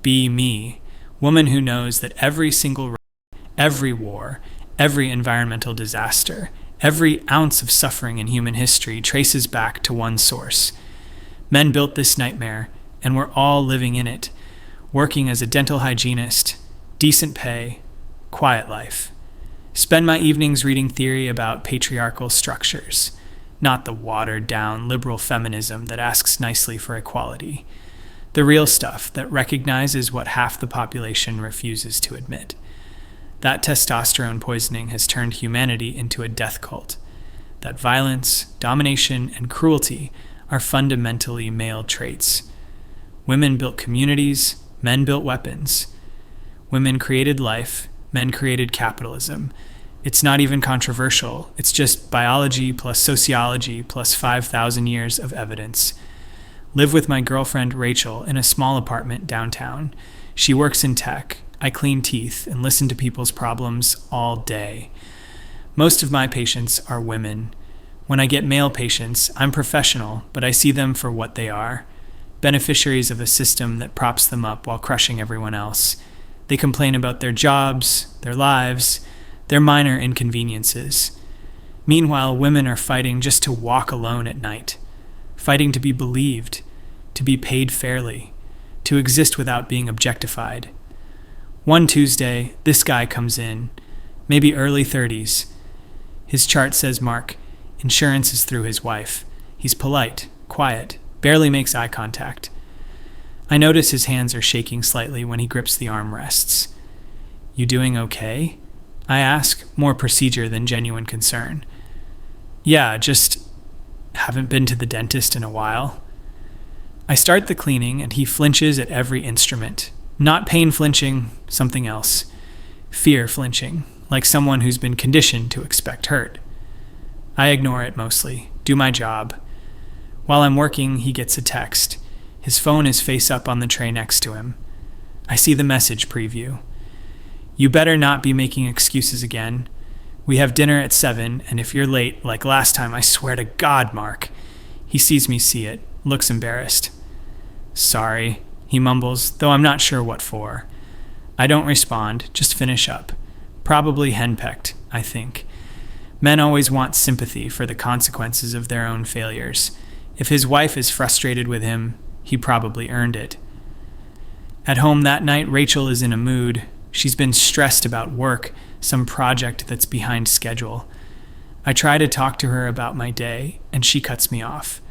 Be me, woman who knows that every single rape, every war, every environmental disaster, every ounce of suffering in human history traces back to one source. Men built this nightmare, and we're all living in it, working as a dental hygienist, decent pay, quiet life. Spend my evenings reading theory about patriarchal structures, not the watered-down liberal feminism that asks nicely for equality. The real stuff that recognizes what half the population refuses to admit. That testosterone poisoning has turned humanity into a death cult. That violence, domination, and cruelty are fundamentally male traits. Women built communities, men built weapons. Women created life, men created capitalism. It's not even controversial. It's just biology plus sociology plus 5,000 years of evidence. Live with my girlfriend Rachel in a small apartment downtown. She works in tech. I clean teeth and listen to people's problems all day. Most of my patients are women. When I get male patients, I'm professional, but I see them for what they are. Beneficiaries of a system that props them up while crushing everyone else. They complain about their jobs, their lives, their minor inconveniences. Meanwhile, women are fighting just to walk alone at night, fighting to be believed, to be paid fairly, to exist without being objectified. One Tuesday, this guy comes in, maybe early 30s. His chart says Mark. Insurance is through his wife. He's polite, quiet, barely makes eye contact. I notice his hands are shaking slightly when he grips the armrests. You doing okay? I ask, more procedure than genuine concern. Yeah, just haven't been to the dentist in a while. I start the cleaning and he flinches at every instrument. Not pain flinching, something else. Fear flinching, like someone who's been conditioned to expect hurt. I ignore it mostly, do my job. While I'm working, he gets a text. His phone is face up on the tray next to him. I see the message preview. You better not be making excuses again. We have dinner at 7, and if you're late, like last time, I swear to God, Mark. He sees me see it, looks embarrassed. Sorry, he mumbles, though I'm not sure what for. I don't respond, just finish up. Probably henpecked, I think. Men always want sympathy for the consequences of their own failures. If his wife is frustrated with him, he probably earned it. At home that night, Rachel is in a mood. She's been stressed about work, some project that's behind schedule. I try to talk to her about my day, and she cuts me off.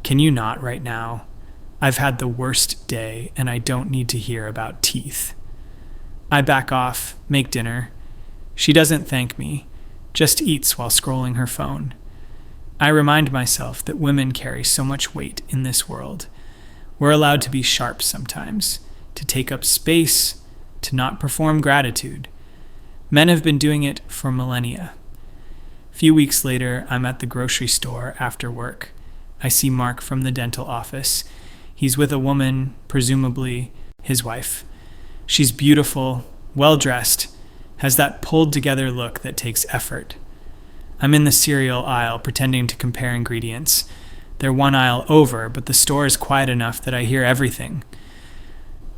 Can you not right now? I've had the worst day, and I don't need to hear about teeth. I back off, make dinner. She doesn't thank me, just eats while scrolling her phone. I remind myself that women carry so much weight in this world. We're allowed to be sharp sometimes, to take up space, to not perform gratitude. Men have been doing it for millennia. A few weeks later, I'm at the grocery store after work. I see Mark from the dental office. He's with a woman, presumably his wife. She's beautiful, well-dressed, has that pulled-together look that takes effort. I'm in the cereal aisle pretending to compare ingredients. They're one aisle over, but the store is quiet enough that I hear everything.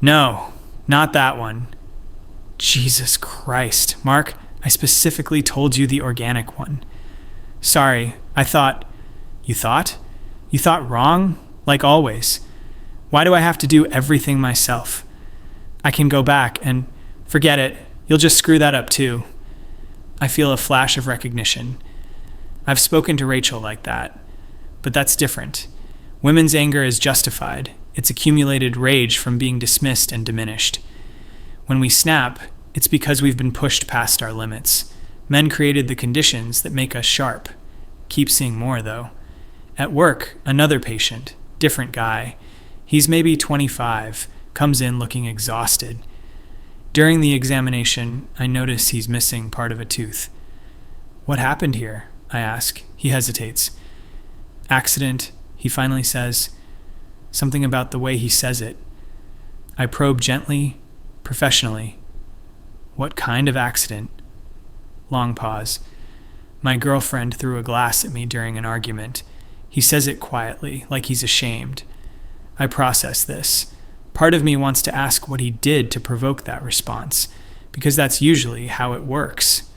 No, not that one. Jesus Christ, Mark, I specifically told you the organic one. Sorry, I thought... You thought? You thought wrong? Like always. Why do I have to do everything myself? I can go back and... Forget it. You'll just screw that up too. I feel a flash of recognition. I've spoken to Rachel like that. But that's different. Women's anger is justified. It's accumulated rage from being dismissed and diminished. When we snap, it's because we've been pushed past our limits. Men created the conditions that make us sharp. Keep seeing more, though. At work, another patient, different guy. He's maybe 25, comes in looking exhausted. During the examination, I notice he's missing part of a tooth. What happened here? I ask. He hesitates. Accident, he finally says. Something about the way he says it. I probe gently, professionally. What kind of accident? Long pause. My girlfriend threw a glass at me during an argument. He says it quietly, like he's ashamed. I process this. Part of me wants to ask what he did to provoke that response, because that's usually how it works.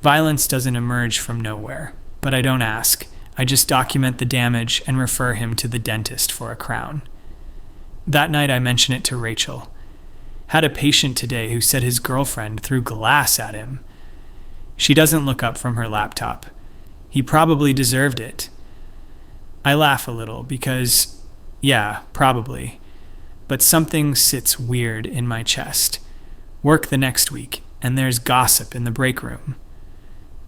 Violence doesn't emerge from nowhere, but I don't ask. I just document the damage and refer him to the dentist for a crown. That night I mention it to Rachel. Had a patient today who said his girlfriend threw glass at him. She doesn't look up from her laptop. He probably deserved it. I laugh a little because, yeah, probably. But something sits weird in my chest. Work the next week, and there's gossip in the break room.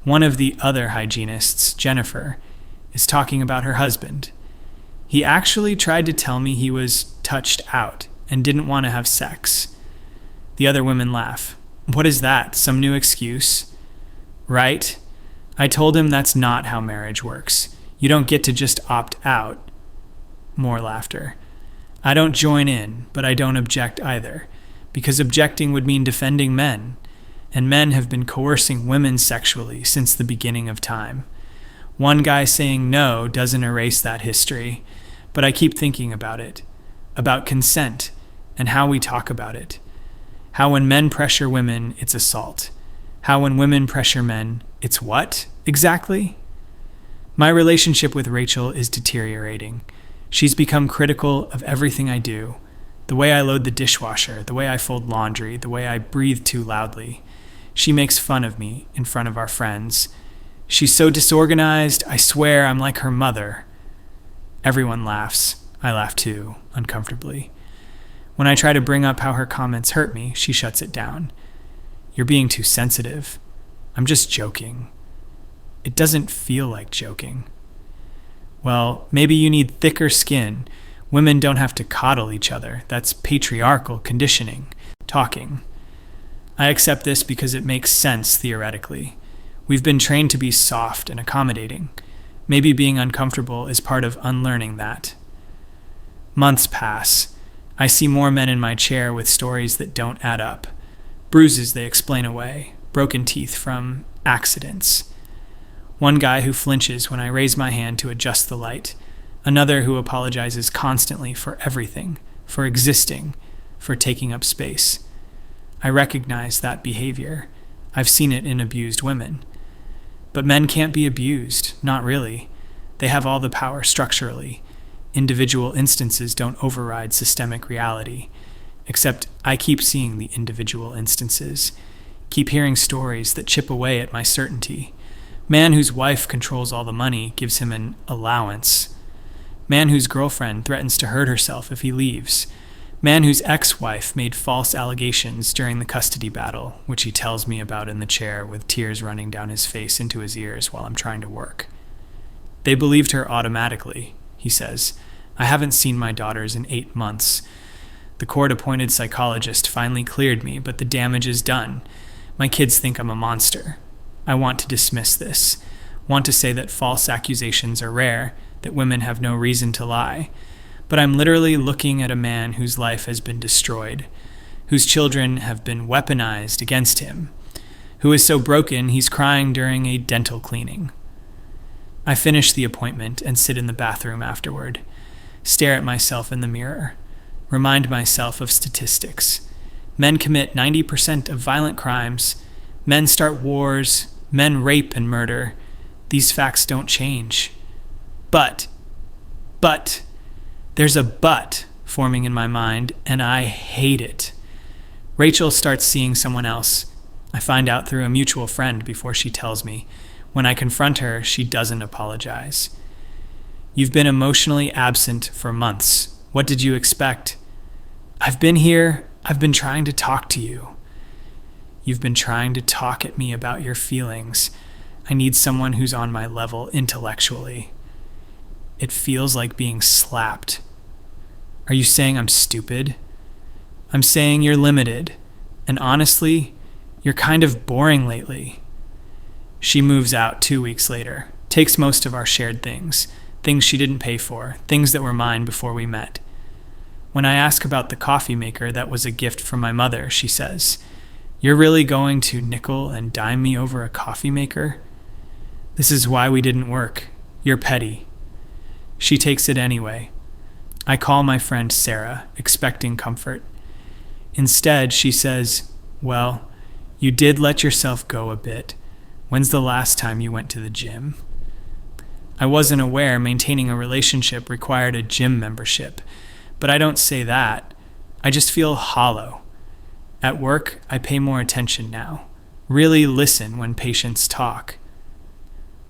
One of the other hygienists, Jennifer, is talking about her husband. He actually tried to tell me he was touched out and didn't want to have sex. The other women laugh. What is that? Some new excuse? Right? I told him that's not how marriage works. You don't get to just opt out. More laughter. I don't join in, but I don't object either, because objecting would mean defending men, and men have been coercing women sexually since the beginning of time. One guy saying no doesn't erase that history, but I keep thinking about it, about consent and how we talk about it. How when men pressure women, it's assault. How when women pressure men, it's what, exactly? My relationship with Rachel is deteriorating. She's become critical of everything I do. The way I load the dishwasher, the way I fold laundry, the way I breathe too loudly. She makes fun of me in front of our friends. She's so disorganized, I swear I'm like her mother. Everyone laughs. I laugh too, uncomfortably. When I try to bring up how her comments hurt me, she shuts it down. You're being too sensitive. I'm just joking. It doesn't feel like joking. Well, maybe you need thicker skin. Women don't have to coddle each other. That's patriarchal conditioning. Talking. I accept this because it makes sense theoretically. We've been trained to be soft and accommodating. Maybe being uncomfortable is part of unlearning that. Months pass. I see more men in my chair with stories that don't add up. Bruises they explain away. Broken teeth from accidents. One guy who flinches when I raise my hand to adjust the light. Another who apologizes constantly for everything, for existing, for taking up space. I recognize that behavior. I've seen it in abused women. But men can't be abused, not really. They have all the power structurally. Individual instances don't override systemic reality. Except I keep seeing the individual instances. Keep hearing stories that chip away at my certainty. Man whose wife controls all the money gives him an allowance. Man whose girlfriend threatens to hurt herself if he leaves. Man whose ex-wife made false allegations during the custody battle, which he tells me about in the chair with tears running down his face into his ears while I'm trying to work. They believed her automatically, he says. I haven't seen my daughters in 8 months. The court-appointed psychologist finally cleared me, but the damage is done. My kids think I'm a monster. I want to dismiss this. Want to say that false accusations are rare, that women have no reason to lie. But I'm literally looking at a man whose life has been destroyed, whose children have been weaponized against him, who is so broken he's crying during a dental cleaning. I finish the appointment and sit in the bathroom afterward, stare at myself in the mirror, remind myself of statistics. Men commit 90% of violent crimes. Men start wars. Men rape and murder. These facts don't change. But, there's a but forming in my mind, and I hate it. Rachel starts seeing someone else. I find out through a mutual friend before she tells me. When I confront her, she doesn't apologize. You've been emotionally absent for months. What did you expect? I've been here. I've been trying to talk to you. You've been trying to talk at me about your feelings. I need someone who's on my level intellectually. It feels like being slapped. Are you saying I'm stupid? I'm saying you're limited. And honestly, you're kind of boring lately. She moves out 2 weeks later, takes most of our shared things she didn't pay for, things that were mine before we met. When I ask about the coffee maker that was a gift from my mother, she says, "You're really going to nickel and dime me over a coffee maker? This is why we didn't work. You're petty." She takes it anyway. I call my friend Sarah, expecting comfort. Instead, she says, "Well, you did let yourself go a bit. When's the last time you went to the gym?" I wasn't aware maintaining a relationship required a gym membership, but I don't say that. I just feel hollow. At work, I pay more attention now. Really listen when patients talk.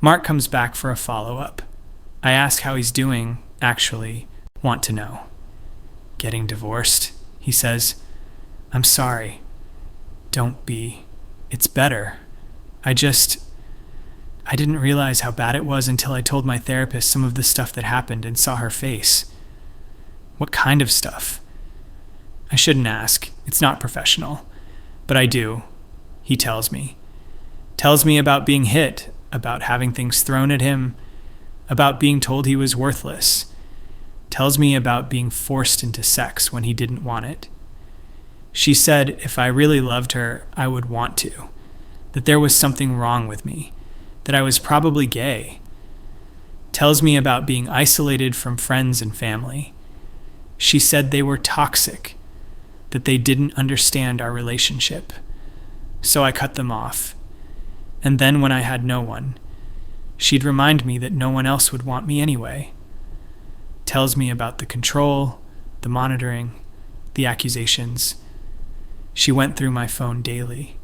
Mark comes back for a follow-up. I ask how he's doing, actually, want to know. "Getting divorced," he says. "I'm sorry. Don't be. It's better. I didn't realize how bad it was until I told my therapist some of the stuff that happened and saw her face." "What kind of stuff?" I shouldn't ask. It's not professional. But I do. He tells me. Tells me about being hit, about having things thrown at him, about being told he was worthless. Tells me about being forced into sex when he didn't want it. She said if I really loved her, I would want to. That there was something wrong with me. That I was probably gay. Tells me about being isolated from friends and family. She said they were toxic. That they didn't understand our relationship. So I cut them off. And then when I had no one, she'd remind me that no one else would want me anyway. Tells me about the control, the monitoring, the accusations. She went through my phone daily,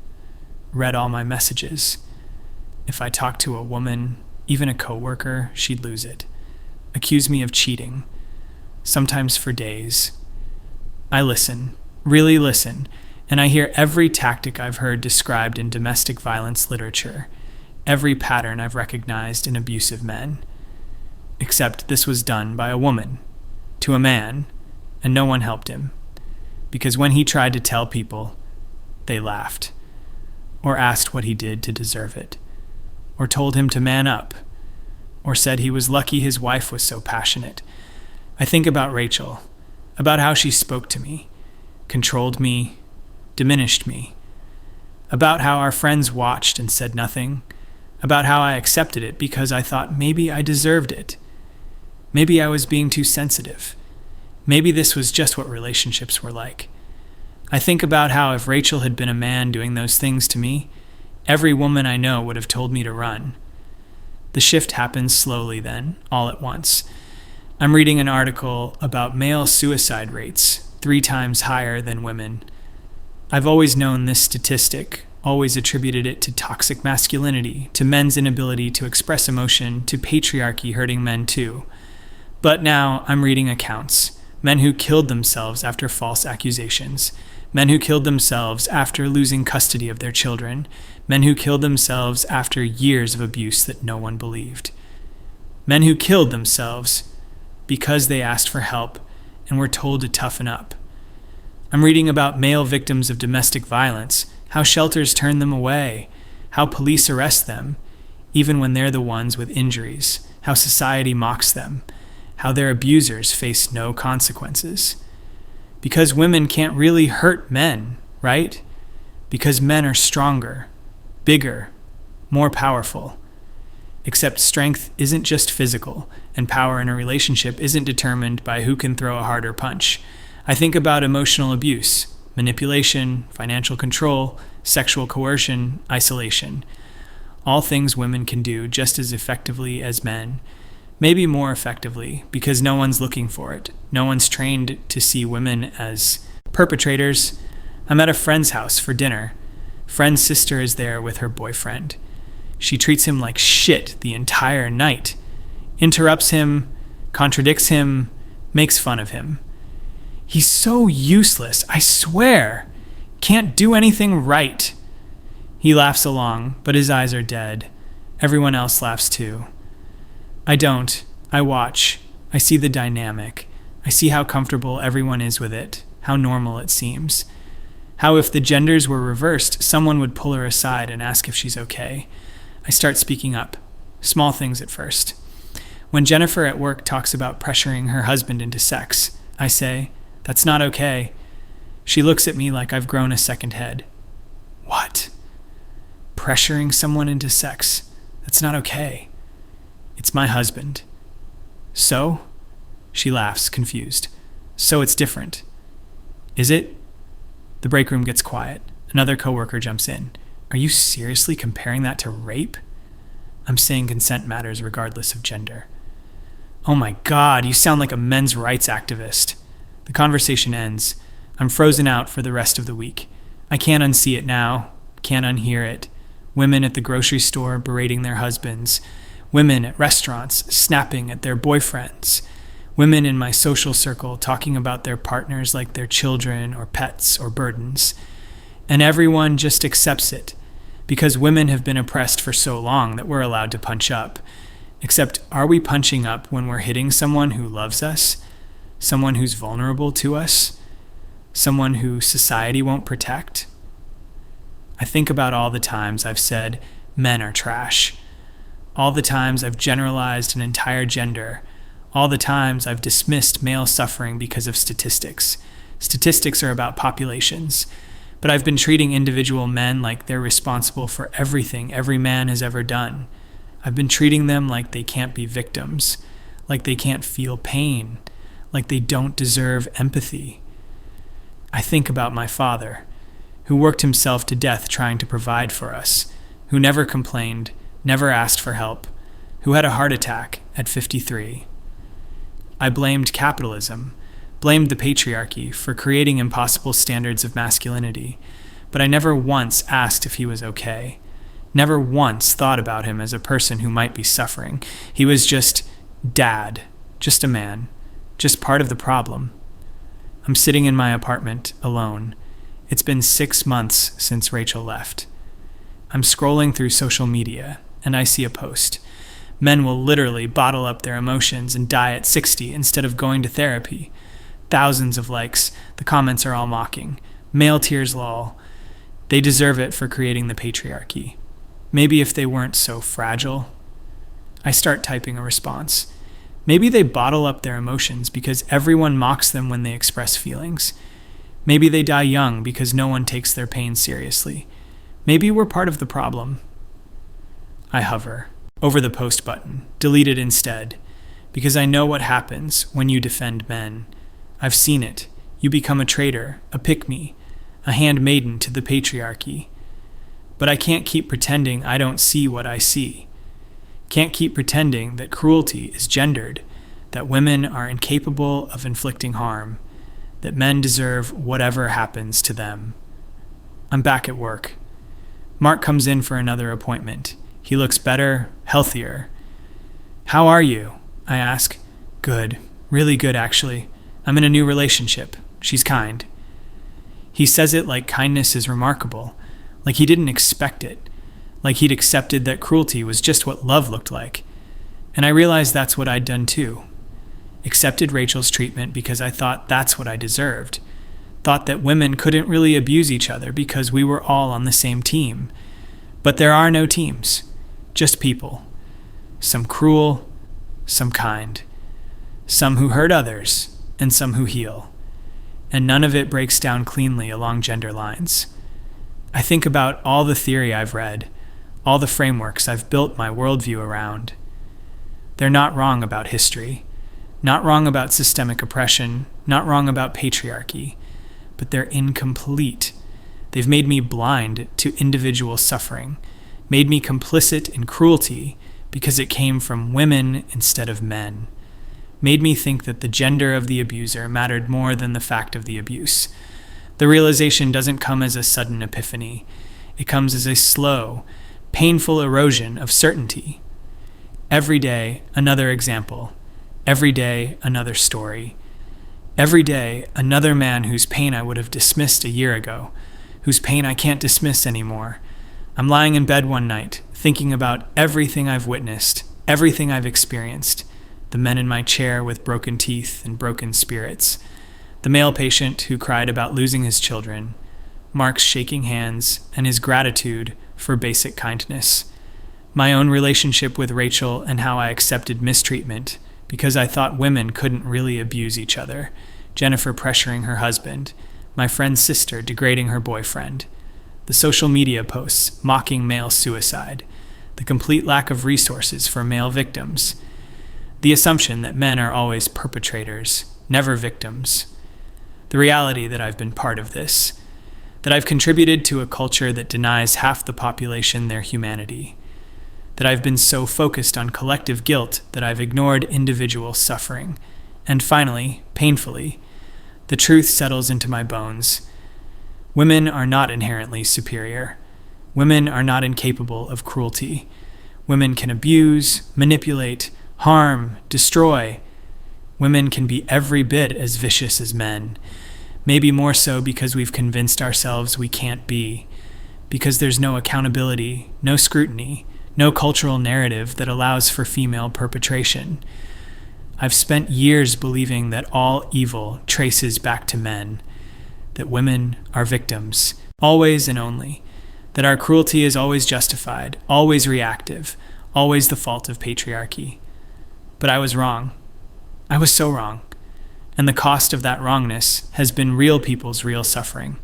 read all my messages. If I talked to a woman, even a coworker, she'd lose it. Accuse me of cheating, sometimes for days. I listen, really listen, and I hear every tactic I've heard described in domestic violence literature, every pattern I've recognized in abusive men. Except this was done by a woman, to a man, and no one helped him. Because when he tried to tell people, they laughed, or asked what he did to deserve it, or told him to man up, or said he was lucky his wife was so passionate. I think about Rachel, about how she spoke to me, controlled me, diminished me, about how our friends watched and said nothing, about how I accepted it because I thought maybe I deserved it. Maybe I was being too sensitive. Maybe this was just what relationships were like. I think about how if Rachel had been a man doing those things to me, every woman I know would have told me to run. The shift happens slowly then, all at once. I'm reading an article about male suicide rates, 3 times higher than women. I've always known this statistic, always attributed it to toxic masculinity, to men's inability to express emotion, to patriarchy hurting men too. But now I'm reading accounts. Men who killed themselves after false accusations. Men who killed themselves after losing custody of their children. Men who killed themselves after years of abuse that no one believed. Men who killed themselves because they asked for help and were told to toughen up. I'm reading about male victims of domestic violence, how shelters turn them away, how police arrest them, even when they're the ones with injuries, how society mocks them, how their abusers face no consequences. Because women can't really hurt men, right? Because men are stronger, bigger, more powerful. Except strength isn't just physical, and power in a relationship isn't determined by who can throw a harder punch. I think about emotional abuse, manipulation, financial control, sexual coercion, isolation. All things women can do just as effectively as men. Maybe more effectively, because no one's looking for it. No one's trained to see women as perpetrators. I'm at a friend's house for dinner. Friend's sister is there with her boyfriend. She treats him like shit the entire night. Interrupts him, contradicts him, makes fun of him. He's so useless, I swear. Can't do anything right. He laughs along, but his eyes are dead. Everyone else laughs too. I don't. I watch. I see the dynamic. I see how comfortable everyone is with it, how normal it seems. How if the genders were reversed, someone would pull her aside and ask if she's okay. I start speaking up. Small things at first. When Jennifer at work talks about pressuring her husband into sex, I say, "That's not okay." She looks at me like I've grown a second head. What? Pressuring someone into sex? That's not okay. It's my husband. So? She laughs, confused. So it's different. Is it? The break room gets quiet. Another coworker jumps in. Are you seriously comparing that to rape? I'm saying consent matters regardless of gender. Oh my God, you sound like a men's rights activist. The conversation ends. I'm frozen out for the rest of the week. I can't unsee it now, can't unhear it. Women at the grocery store berating their husbands. Women at restaurants snapping at their boyfriends. Women in my social circle talking about their partners like they're children or pets or burdens. And everyone just accepts it, because women have been oppressed for so long that we're allowed to punch up. Except, are we punching up when we're hitting someone who loves us? Someone who's vulnerable to us? Someone who society won't protect? I think about all the times I've said, men are trash. All the times I've generalized an entire gender. All the times I've dismissed male suffering because of statistics. Statistics are about populations. But I've been treating individual men like they're responsible for everything every man has ever done. I've been treating them like they can't be victims, like they can't feel pain, like they don't deserve empathy. I think about my father, who worked himself to death trying to provide for us, who never complained, never asked for help, who had a heart attack at 53. I blamed capitalism, blamed the patriarchy for creating impossible standards of masculinity, but I never once asked if he was okay. Never once thought about him as a person who might be suffering. He was just dad, just a man, just part of the problem. I'm sitting in my apartment, alone. It's been 6 months since Rachel left. I'm scrolling through social media, and I see a post. Men will literally bottle up their emotions and die at 60 instead of going to therapy. Thousands of likes. The comments are all mocking. Male tears lol. They deserve it for creating the patriarchy. Maybe if they weren't so fragile. I start typing a response. Maybe they bottle up their emotions because everyone mocks them when they express feelings. Maybe they die young because no one takes their pain seriously. Maybe we're part of the problem. I hover over the post button, delete it instead, because I know what happens when you defend men. I've seen it. You become a traitor, a pick-me, a handmaiden to the patriarchy. But I can't keep pretending I don't see what I see. Can't keep pretending that cruelty is gendered, that women are incapable of inflicting harm, that men deserve whatever happens to them. I'm back at work. Mark comes in for another appointment. He looks better, healthier. How are you? I ask. Good. Really good, actually. I'm in a new relationship. She's kind. He says it like kindness is remarkable, like he didn't expect it, like he'd accepted that cruelty was just what love looked like. And I realized that's what I'd done too. Accepted Rachel's treatment because I thought that's what I deserved. Thought that women couldn't really abuse each other because we were all on the same team. But there are no teams, just people. Some cruel, some kind. Some who hurt others, and some who heal. And none of it breaks down cleanly along gender lines. I think about all the theory I've read, all the frameworks I've built my worldview around. They're not wrong about history, not wrong about systemic oppression, not wrong about patriarchy, but they're incomplete. They've made me blind to individual suffering, made me complicit in cruelty because it came from women instead of men, made me think that the gender of the abuser mattered more than the fact of the abuse. The realization doesn't come as a sudden epiphany. It comes as a slow, painful erosion of certainty. Every day, another example. Every day, another story. Every day, another man whose pain I would have dismissed a year ago, whose pain I can't dismiss anymore. I'm lying in bed one night, thinking about everything I've witnessed, everything I've experienced, the men in my chair with broken teeth and broken spirits, the male patient who cried about losing his children, Mark's shaking hands, and his gratitude for basic kindness, my own relationship with Rachel and how I accepted mistreatment because I thought women couldn't really abuse each other, Jennifer pressuring her husband, my friend's sister degrading her boyfriend, the social media posts mocking male suicide, the complete lack of resources for male victims. the assumption that men are always perpetrators, never victims. The reality that I've been part of this, that I've contributed to a culture that denies half the population their humanity, that I've been so focused on collective guilt that I've ignored individual suffering, and finally, painfully, the truth settles into my bones. Women are not inherently superior. Women are not incapable of cruelty. Women can abuse, manipulate, harm, destroy. Women can be every bit as vicious as men. Maybe more so because we've convinced ourselves we can't be, because there's no accountability, no scrutiny, no cultural narrative that allows for female perpetration. I've spent years believing that all evil traces back to men, that women are victims, always and only, that our cruelty is always justified, always reactive, always the fault of patriarchy. But I was wrong. I was so wrong. And the cost of that wrongness has been real people's real suffering.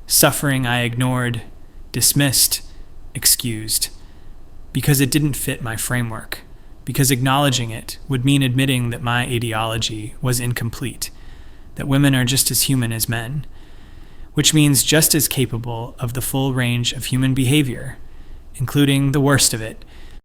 Suffering I ignored, dismissed, excused, because it didn't fit my framework, because acknowledging it would mean admitting that my ideology was incomplete, that women are just as human as men, which means just as capable of the full range of human behavior, including the worst of it,